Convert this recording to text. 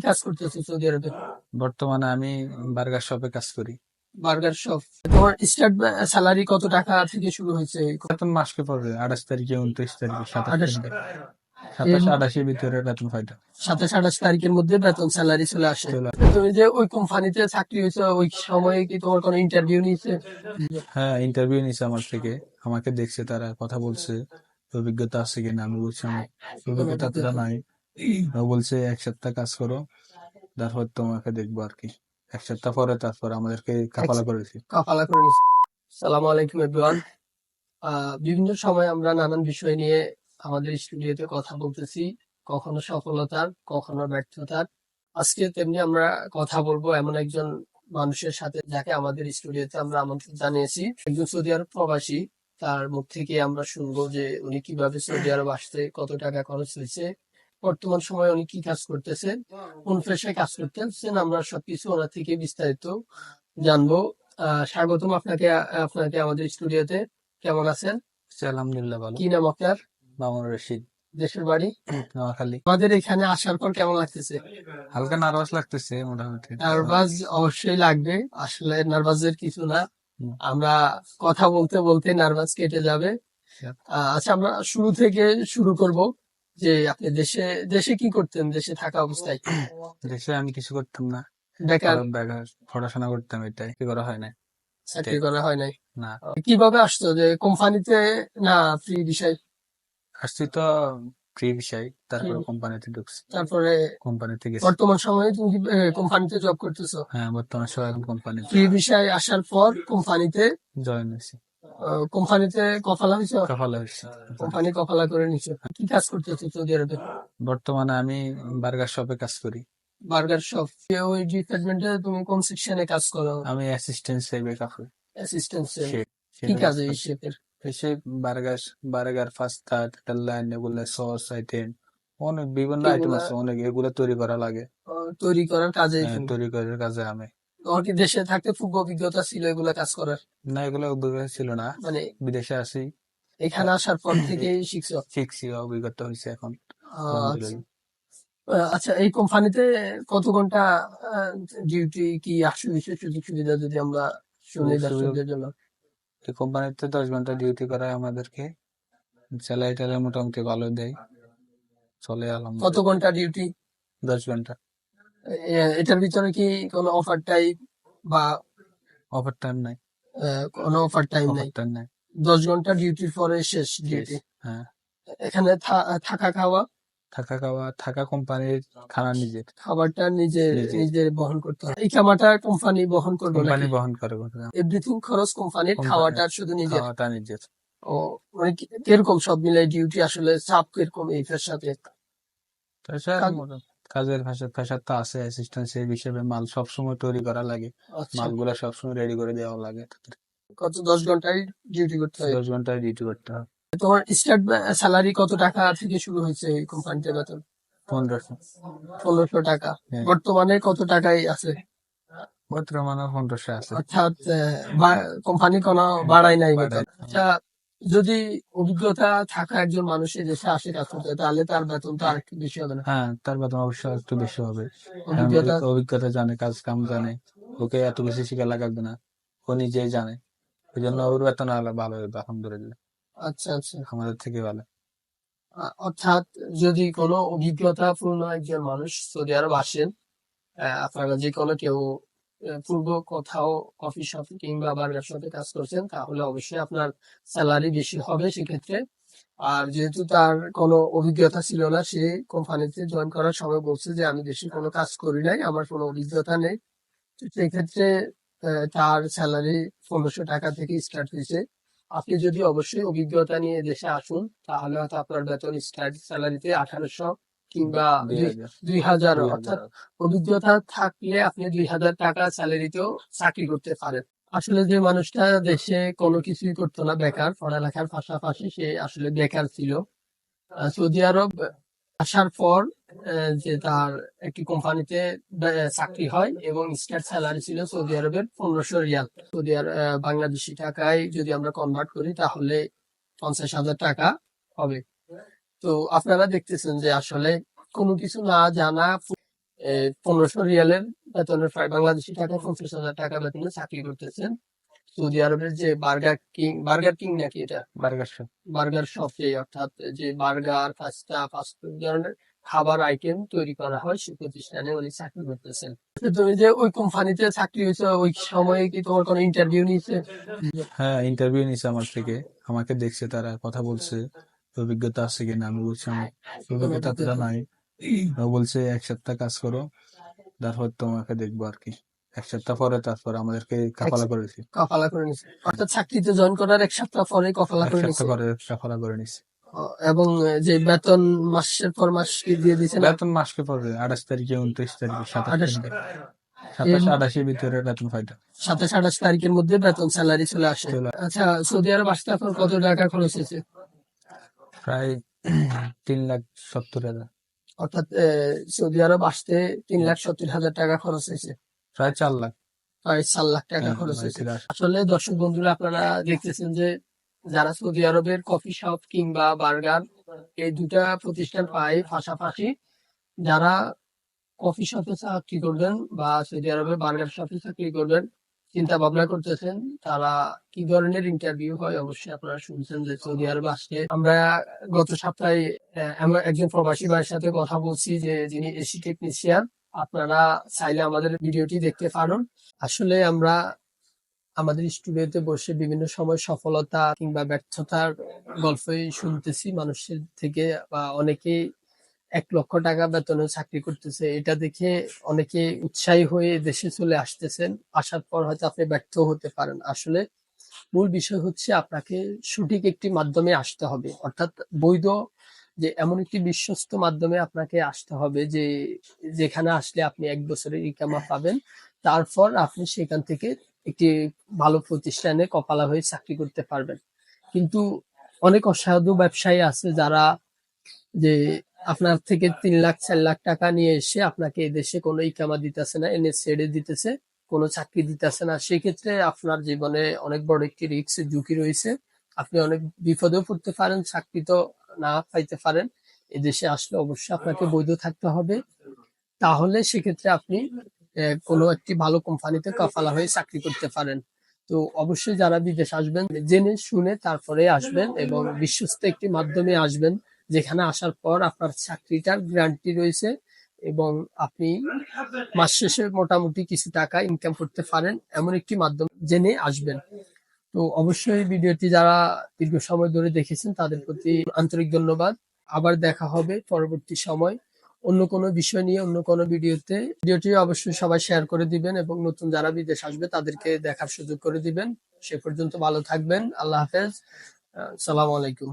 কাজ করতেছো সৌদি আরবে? বর্তমানে আমি বার্গার শপে কাজ করি। Burger shop. তোমার স্টার্ট স্যালারি কত টাকা থেকে শুরু হয়েছে? বেতন মাসকে পড়বে 28 তারিখে, 29 তারিখে, 27 আঠাশ তারিখে, 27-28 ভিতরে বেতন পাইতো। 27-28 তারিখের মধ্যে বেতন স্যালারি চলে আসে। চলে তুমি যে ওই কোম্পানিতে চাকরি হয়েছে, ওই সময়ে কি তোমার কোনো ইন্টারভিউ নিয়েছে? হ্যাঁ, ইন্টারভিউ নিছে আমার থেকে। আমাকে দেখছে, তারা কথা বলছে অভিজ্ঞতা আছে কিনা। আমি বলছি আমার অভিজ্ঞতা এতটা নাই। ও বলছে 1 সপ্তাহ কাজ করো, তারপর তোমাকে দেখবো আর কি। 1 সপ্তাহ পরে তারপর আমাদেরকে কাফালা করেছি। কাফালা করে নিয়েছে। সালাম আলাইকুম এভরিওয়ান। বিভিন্ন সময় আমরা নানান বিষয় নিয়ে আমাদের স্টুডিওতে কথা বলতেছি, কখনো সফলতার, কখনো ব্যর্থতার। আজকে তেমনি আমরা কথা বলবো এমন একজন মানুষের সাথে, যাকে আমাদের স্টুডিওতে আমরা আমন্ত্রণ জানিয়েছি। একজন সৌদি আরব প্রবাসী। তার মুখ থেকে আমরা শুনবো যে উনি কিভাবে সৌদি আরব আসতে কত টাকা খরচ হয়েছে, বর্তমান সময়ে উনি কি কাজ করতেছেন, কোন পেশায় কাজ করতেছেন, আমরা সবকিছু ওনার থেকে বিস্তারিত জানবো। স্বাগতম আপনাকে আপনাকে আমাদের স্টুডিওতে। কেমন আছেন? আলহামদুলিল্লাহ ভালো। কি নাম আপনার? মামুন রশিদ, দেশের বাড়ি? নোয়াখালী। আমাদের এখানে আসার পর কেমন লাগতেছে? হালকা নার্ভাস লাগতেছে মোটামুটি। নার্ভাস অবশ্যই লাগবে, আসলে নার্ভাসের কিছু না। হুম। আমরা কথা বলতে বলতে নার্ভাস কেটে যাবে। আচ্ছা, আমরা শুরু থেকে শুরু করব যে আপনি দেশে দেশে কি করতেন দেশে থাকা অবস্থায়? দেশে আমি কিছু করতাম না, বেকার? বেকার পড়াশোনা করতাম, এটাই কি করা হয় না। চাকরি করা হয় নাই? না, কিভাবে আসতো, যে কোম্পানিতে না ফ্রি বিষয়? আসছি তো ফ্রি বিষয়, তারপরে কোম্পানিতে ঢুকছি। তারপরে কোম্পানিতে গেছি। বর্তমান সময়ে তুমি কি কোম্পানিতে জব করতেছো? হ্যাঁ, বর্তমানে সবাই এখন কোম্পানিতে ফ্রি বিষয় আসার পর কোম্পানিতে জয়েন হয়েছি। কোম্পানিতে কফালা হয়েছে? কাফালা হয়েছি। কোম্পানি কফালা করে নিচ্ছে। কি কাজ করতেছো সৌদি আরবে? বর্তমানে আমি বার্গার শপে কাজ করি। Burger shop. ওই ডিপার্টমেন্টে তুমি কোন সেকশনে কাজ করো? আমি অ্যাসিস্ট্যান্ট সেভে কাফে অ্যাসিস্ট্যান্ট শেফ। শেফ। কি কাজ এই শেফের? এসে বার্গার বার্গার পাস্তা লাইন, এগুলো সস আইটেম, অনেক বিভিন্ন আইটেম এগুলা আছে, অনেক এগুলো তৈরি করা লাগে। তৈরি করার কাজে হ্যাঁ, তুমি? তৈরি করার কাজে আমি। তোমার কি দেশে থাকতে পূর্ব অভিজ্ঞতা ছিল এগুলা কাজ করার? না, এগুলো অভিজ্ঞতা ছিল না, মানে বিদেশে আসি এখানে আসার পর থেকেই শিখছো? শিখছি, অভিজ্ঞতা হয়েছে এখন আচ্ছা। আলহামদুলিল্লাহ। আচ্ছা, এই কোম্পানিতে কত ঘন্টা ডিউটি, কি বিশেষ সুযোগ সুবিধা যদি আমরা শুনি সুযোগ সুবিধা, দর্শকদের জন্য? এই কোম্পানিতে 10 ঘন্টা ডিউটি করায় আমাদেরকে। স্যালারি ট্যালারি মোটামুটি ভালো দেয়, চলে কত আলহামদুলিল্লাহ। ঘন্টা ডিউটি? 10 ঘন্টা। এটার ভিতরে কি কোনো অফার টাইম বা ওভার টাইম নাই। কোনো অফার টাইম ওভার নাই? টাইম নাই। 10 ঘন্টা ডিউটির পরে শেষ শেষ। ডিউটি? হ্যাঁ, এখানে থাকা খাওয়া? থাকা খাওয়া, থাকা কোম্পানির, খানা নিজের। খাবারটা নিজে নিজে নিজে বহন করতে হয়? এই খাবারটা কোম্পানি বহন করবে কোম্পানি নাকি? বহন করে। এভরিথিং খরচ কোম্পানির, খাওয়াটা শুধু নিজের? খাওয়াটা নিজের। ও, মানে কিরকম সব মিলাই ডিউটি, আসলে চাপ কিরকম এই সাথে? তাছাড়া কাজ- কাজের প্রেশার তো আছে। অ্যাসিস্ট্যান্ট সেফ হিসেবে মাল সবসময় তৈরি করা লাগে, আচ্ছা, মালগুলা সবসময় রেডি করে দেওয়া লাগে। কত 10 ঘন্টায় ডিউটি করতে হয়? 10 ঘন্টায় ডিউটি করতে হয়। তোমার স্টার্ট স্যালারি কত টাকা থেকে শুরু হয়েছে এই কোম্পানিতে বেতন? 1500। 1500 টাকা। হ্যাঁ, বর্তমানে কত টাকায় আছে? বর্তমানে 1500 আছে। অর্থাৎ কোম্পানি কোনো বাড়াই নাই বেতন? বাড়ায়। আচ্ছা, যদি অভিজ্ঞতা থাকা একজন মানুষের দেশে আসে কাজ করতে, তাহলে তার বেতন তো আরেকটু বেশি হবে না? হ্যাঁ, তার বেতন অবশ্যই একটু বেশি হবে, কারণ অভিজ্ঞতা? অভিজ্ঞতা জানে, কাজ কাম জানে। ওকে এত বেশি শিখা লাগবে না, ও নিজেই জানে। ওই জন্য ওর বেতন ভালো হবে আলহামদুলিল্লাহ, আচ্ছা আচ্ছা। আমাদের থেকে ভালো। অর্থাৎ যদি কোনো অভিজ্ঞতা পূর্ণ একজন মানুষ সৌদি আরব আসেন, আপনারা যে কোনো কেউ পূর্ব কোথাও কফি শপ কিংবা বার্গার শপে কাজ করছেন, তাহলে অবশ্যই আপনার স্যালারি বেশি হবে সেক্ষেত্রে। আর যেহেতু তার কোনো অভিজ্ঞতা ছিল না, সে কোম্পানিতে জয়েন করার সময় বলছে যে আমি দেশে কোনো কাজ করি নাই, আমার কোনো অভিজ্ঞতা নেই, তো সেক্ষেত্রে তার স্যালারি 1500 টাকা থেকে স্টার্ট হয়েছে। আপনি যদি অবশ্যই অভিজ্ঞতা নিয়ে দেশে আসুন, তাহলে হয়তো আপনার বেতন স্টার্ট স্যালারিতে 1800 কিংবা 2000। 2000, 2000। অর্থাৎ অভিজ্ঞতা থাকলে আপনি 2000 টাকা স্যালারিতেও চাকরি করতে পারেন। আসলে যে মানুষটা দেশে কোনো কিছুই করতো না, বেকার, পড়ালেখার পাশাপাশি সে আসলে বেকার ছিল, সৌদি আরব আসার পর যে তার একটি কোম্পানিতে চাকরি হয় এবং স্টার্ট স্যালারি ছিল সৌদি আরবের 1500 রিয়াল। বাংলাদেশি টাকায় যদি আমরা কনভার্ট করি তাহলে 50,000 টাকা হবে। তো আপনারা দেখতেছেন যে আসলে কোনো কিছু না জানা 1500 রিয়ালের বেতনের প্রায় বাংলাদেশি টাকা 50,000 টাকা বেতনে চাকরি করতেছেন সৌদি আরবের যে বার্গার কিং নাকি এটা বার্গার শপ। বার্গার শপে, অর্থাৎ যে বার্গার, পাস্তা, ফাস্টফুড ধরনের খাবার আইটেম তৈরি করা হয় সেই প্রতিষ্ঠানে উনি চাকরি করতেছেন। তো তুমি যে ওই কোম্পানিতে চাকরি হয়েছে ওই সময়ে কি তোমার কোনো ইন্টারভিউ নিয়েছে? হ্যাঁ, ইন্টারভিউ নিছে আমার থেকে, আমাকে দেখছে, তারা কথা বলছে অভিজ্ঞতা আছে কিনা। আমি বলছি আমার অভিজ্ঞতা এতটা নাই। ও বলছে 1 সপ্তাহ কাজ করো, তারপর তোমাকে দেখবো আর কি। 1 সপ্তাহ পরে তারপর আমাদেরকে কাফালা করেছি। কফালা করে নিছে, অর্থাৎ চাকরিতে জয়েন করার 1 সপ্তাহ পরে কফালা করে 1 সপ্তাহ নিছে। পরে কাফালা করে নিছি। এবং যে বেতন মাসের পর মাস কি দিয়ে দিছে না? বেতন মাসকে পড়বে 28 তারিখে, 29 তারিখে, 27 28 তারিখে, 27 28 ভিতরে বেতন পাইতাম। 27-28 তারিখের মধ্যে বেতন স্যালারি চলে আসে। আচ্ছা, সৌদি আরব আসতে আপনার কত টাকা খরচ হয়েছে? প্রায় 3,70,000, অর্থাৎ সৌদি আরব আসতে 3,70,000 টাকা খরচ হয়েছে, প্রায় 4 লাখ। প্রায় 4 লাখ টাকা হ্যাঁ, খরচ হয়েছে। হয়েছিল। আসলে দর্শক বন্ধুরা, আপনারা দেখতেছেন যে যারা সৌদি আরবের কফি শপ কিংবা বার্গার এই দুটা প্রতিষ্ঠান পায় পাশাপাশি, যারা কফি শপে চাকরি করবেন বা সৌদি আরবে বার্গার শপে চাকরি করবেন চিন্তা ভাবনা করতেছেন, তারা কি ধরনের ইন্টারভিউ হয় অবশ্যই আপনারা শুনছেন যে সৌদি আরবে আসলে আমরা গত সপ্তাহে আমরা একজন প্রবাসী ভাইয়ের সাথে কথা বলছি যে যিনি এসি টেকনিশিয়ান। আপনারা চাইলে আমাদের ভিডিওটি দেখতে পারেন। আসলে আমরা আমাদের স্টুডিওতে বসে বিভিন্ন সময় সফলতা কিংবা ব্যর্থতার গল্পই শুনতেছি মানুষের থেকে, বা অনেকেই 1 লক্ষ টাকা বেতনে চাকরি করতেছে। এটা দেখে অনেকে উৎসাহী হয়ে দেশে চলে আসতেছেন। আসার পর হয়তো আপনি ব্যর্থ হতে পারেন। আসলে মূল বিষয় হচ্ছে আপনাকে সঠিক একটি মাধ্যমে আসতে হবে, অর্থাৎ বৈধ, যে এমন একটি বিশ্বস্ত মাধ্যমে আপনাকে আসতে হবে যে যেখানে আসলে আপনি 1 বছরের ইকামা পাবেন। তারপর আপনি সেখান থেকে একটি ভালো প্রতিষ্ঠানে কপালা হয়ে চাকরি করতে পারবেন। কিন্তু অনেক অসাধু ব্যবসায়ী আছে যারা যে আপনার থেকে 3 লাখ 4 লাখ টাকা নিয়ে এসে আপনাকে এদেশে কোনো ইকামা দিতেছে না, এনে ছেড়ে দিতেছে, কোনো চাকরি দিতেছে না। সেক্ষেত্রে আপনার জীবনে অনেক বড় একটি রিস্ক ঝুঁকি রয়েছে। আপনি অনেক বিপদেও পড়তে পারেন, চাকরি তো না পাইতে পারেন। এদেশে আসলে অবশ্যই আপনাকে বৈধ থাকতে হবে। তাহলে সেক্ষেত্রে আপনি কোনো একটি ভালো কোম্পানিতে কাফালা হয়ে চাকরি করতে পারেন। তো অবশ্যই যারা বিদেশ আসবেন জেনে শুনে তারপরে আসবেন এবং বিশ্বস্ত একটি মাধ্যমে আসবেন, যেখানে আসার পর আপনার চাকরিটার গ্যারান্টি রয়েছে এবং আপনি মাস শেষে মোটামুটি কিছু টাকা ইনকাম করতে পারেন, এমন একটি মাধ্যম জেনে আসবেন। তো অবশ্যই ভিডিওটি যারা দীর্ঘ সময় ধরে দেখেছেন তাদের প্রতি আন্তরিক ধন্যবাদ। আবার দেখা হবে পরবর্তী সময় অন্য কোনো বিষয় নিয়ে অন্য কোনো ভিডিওতে। ভিডিওটি অবশ্যই সবাই শেয়ার করে দিবেন এবং নতুন যারা বিদেশ আসবে তাদেরকে দেখার সুযোগ করে দিবেন। সে পর্যন্ত ভালো থাকবেন। আল্লাহ হাফেজ। সালাম আলাইকুম।